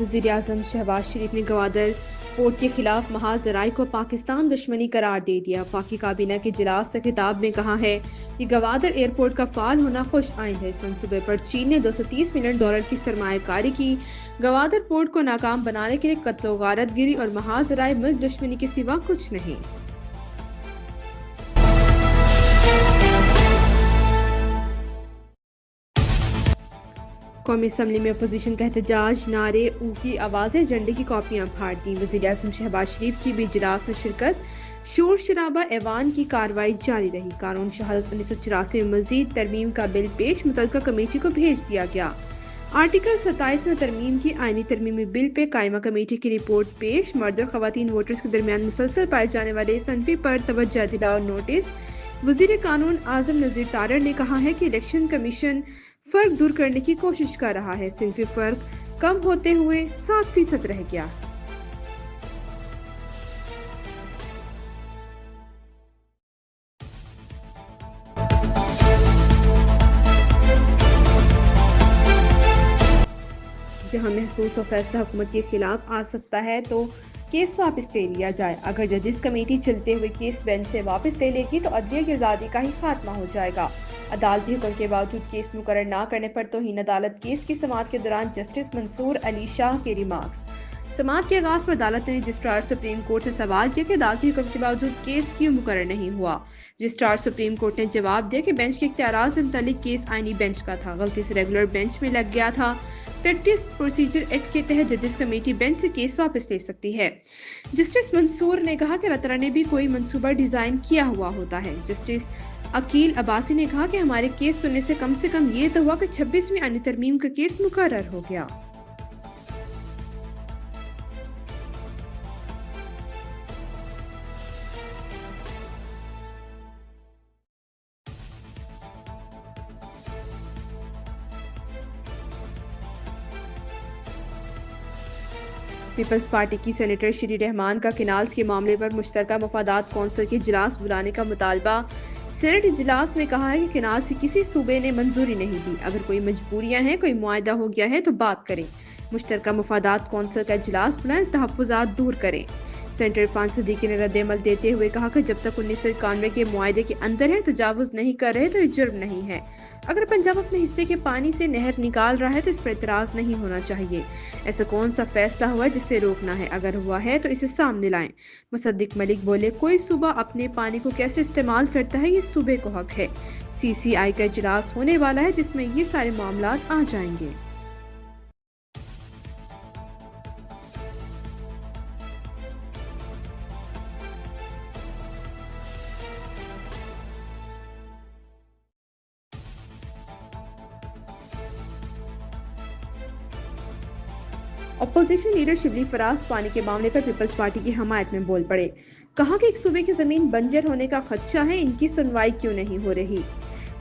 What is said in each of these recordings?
वज़ीर-ए-आज़म शहबाज शरीफ ने गवादर पोर्ट के खिलाफ महाज ज़राई को पाकिस्तान दुश्मनी करार दे दिया। पाकी काबीना के इजलास से खिताब में कहा है कि गवादर एयरपोर्ट का फाल होना खुश आइंद है। इस मंसूबे पर चीन ने $230 मिलियन की सरमायाकारी की। गवादर पोर्ट को नाकाम बनाने के लिए कत्ल गारतगिरी और महाज ज़राई मुल्क दुश्मनी के सिवा कुछ नहीं। कौमी असम्बली में अपोजिशन का एहतजाज, नारे, ऊकी आवाज़ें, झंडे की कॉपियां फाड़ दी। वज़ीर-ए-आज़म शहबाज शरीफ की भी इजलास में शिरकत। शोर शराबा ऐवान की कार्रवाई जारी रही। कानून शहादत 1984 में मजीद तरमीम का बिल पेश मुतल्लिका कमेटी को भेज दिया गया। आर्टिकल 27 में तरमीम की आईनी तरमीमी बिल पे कायमा कमेटी की रिपोर्ट पेश। मर्द और खवातीन वोटर्स के दरमियान मुसलसल पाए जाने वाले सनफी पर तवज्जो दिलाओ नोटिस। वज़ीर कानून आज़म नज़ीर तारड़ ने कहा है कि इलेक्शन कमीशन फर्क दूर करने की कोशिश कर रहा है। सिंफी फर्क कम होते हुए 7% रह गया। जहां महसूस और फैसला हुकूमत के खिलाफ आ सकता है तो केस वापस ले लिया जाए। अगर जजिस कमेटी चलते हुए केस बेंच से वापस ले लेगी तो अदलिया की आज़ादी का ही खात्मा हो जाएगा। अदालती हुक्म के बावजूद केस मुकर्रर न करने पर तौहीन अदालत केस की समाअत के दौरान जस्टिस मंसूर अली शाह के रिमार्क्स। समाअत के आगाज पर अदालत ने रजिस्ट्रार सुप्रीम कोर्ट से सवाल किया कि अदालती हुक्म के बावजूद केस क्यों मुकर्रर नहीं हुआ। रजिस्ट्रार सुप्रीम कोर्ट ने जवाब दिया कि बेंच के इख्तियारात से मुतल्लिक केस आईनी बेंच का था, गलती से रेगुलर बेंच में लग गया था। प्रैक्टिस प्रोसीजर एक्ट के तहत जजिस कमेटी बेंच से केस वापस ले सकती है। जस्टिस मंसूर ने कहा कि अल्लाह तआला ने भी कोई मंसूबा डिजाइन किया हुआ होता है। जस्टिस अकील अब्बासी ने कहा कि हमारे केस सुनने से कम ये तो हुआ कि 26वीं आईनी तरमीम का केस मुकर्रर हो गया। पीपल्स पार्टी की सेनेटर श्री रहमान का किनाल्स के मामले पर मुश्तरका मफादात कौंसिल के इजलास बुलाने का मुतालबा। सेनेट इजलास में कहा है कि किनाल्स की किसी सूबे ने मंजूरी नहीं दी। अगर कोई मजबूरियां हैं, कोई मुआहदा हो गया है तो बात करें। मुश्तरका मफादात कौंसिल का इजलास बुलाएं, तहफ़्फ़ुज़ात दूर करें। सेनेटर इरफान सिद्दीकी ने रद्द-ए-अमल देते हुए कहा कि जब तक 1991 के मुआहदे के अंदर है, तजावुज़ नहीं कर रहे तो ये जुर्म नहीं है। अगर पंजाब अपने हिस्से के पानी से नहर निकाल रहा है तो इस पर एतराज़ नहीं होना चाहिए। ऐसा कौन सा फैसला हुआ है जिससे रोकना है? अगर हुआ है तो इसे सामने लाएं। मुसद्दिक मलिक बोले, कोई सूबा अपने पानी को कैसे इस्तेमाल करता है ये सूबे को हक है। CCI का इजलास होने वाला है जिसमें ये सारे मामलात आ जाएंगे। अपोजिशन लीडर शिबली फराज पानी के मामले पर पीपल्स पार्टी की हमायत में बोल पड़े। कहा कि एक सूबे की जमीन बंजर होने का खदशा है, इनकी सुनवाई क्यों नहीं हो रही।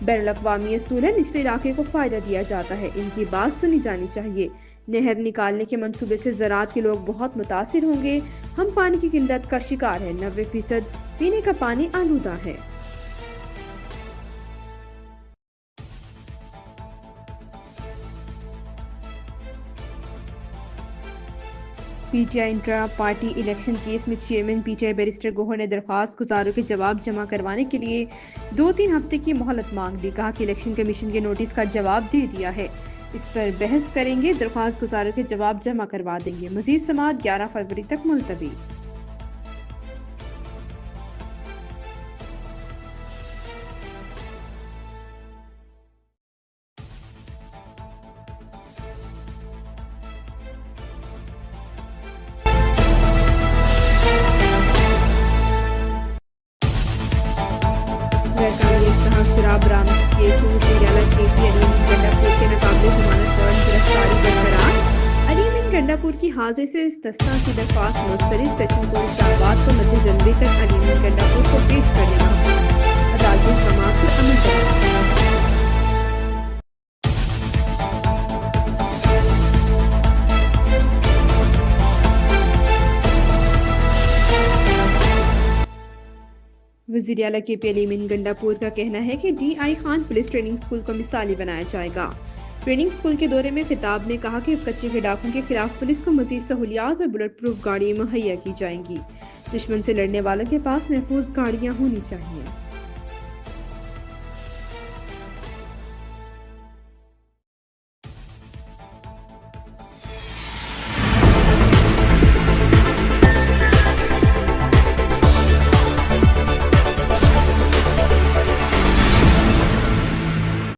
बैनुल-अक़वामी असूल है, निचले इलाके को फायदा दिया जाता है, इनकी बात सुनी जानी चाहिए। नहर निकालने के मंसूबे से ज़राअत के लोग बहुत मुतासिर होंगे। हम पानी की किल्लत का शिकार है, 90% पीने का पानी आलूदा है। PTI intra party election case में चेयरमैन PTI बैरिस्टर गोहर ने दरख्वास्त गुजारों के जवाब जमा करवाने के लिए 2-3 हफ्ते की मोहलत मांग ली। कहा कि इलेक्शन कमीशन के नोटिस का जवाब दे दिया है, इस पर बहस करेंगे, दरख्वास्त गुजारों के जवाब जमा करवा देंगे। मजीद समाअत 11 फरवरी तक मुलतवी। शराब बरामद केस में वज़ीर-ए-आला KP अलीम गंडापुर के नाकाबिले ज़मानत वारंट गिरफ्तारी बरकरार। अलीम गंडापुर की हाजिर से इस्तस्ना की दरख्वास्त मुस्तरद। सेशन कोर्ट इस्लामाबाद को मध्य जनवरी तक अलीम गंडापुर को पेश करने का हुक्म। अदालती समाअत पर अमल करें। वज़ीर-ए-आला KP अलीम गंडापुर का कहना है कि DI Khan police training school को मिसाली बनाया जाएगा। ट्रेनिंग स्कूल के दौरे में खिताब में कहा कि कच्चे के डाकों के खिलाफ पुलिस को मजीद सहूलियात और बुलेट प्रूफ गाड़ी मुहैया की जाएंगी। दुश्मन से लड़ने वालों के पास महफूज गाड़ियां होनी चाहिए।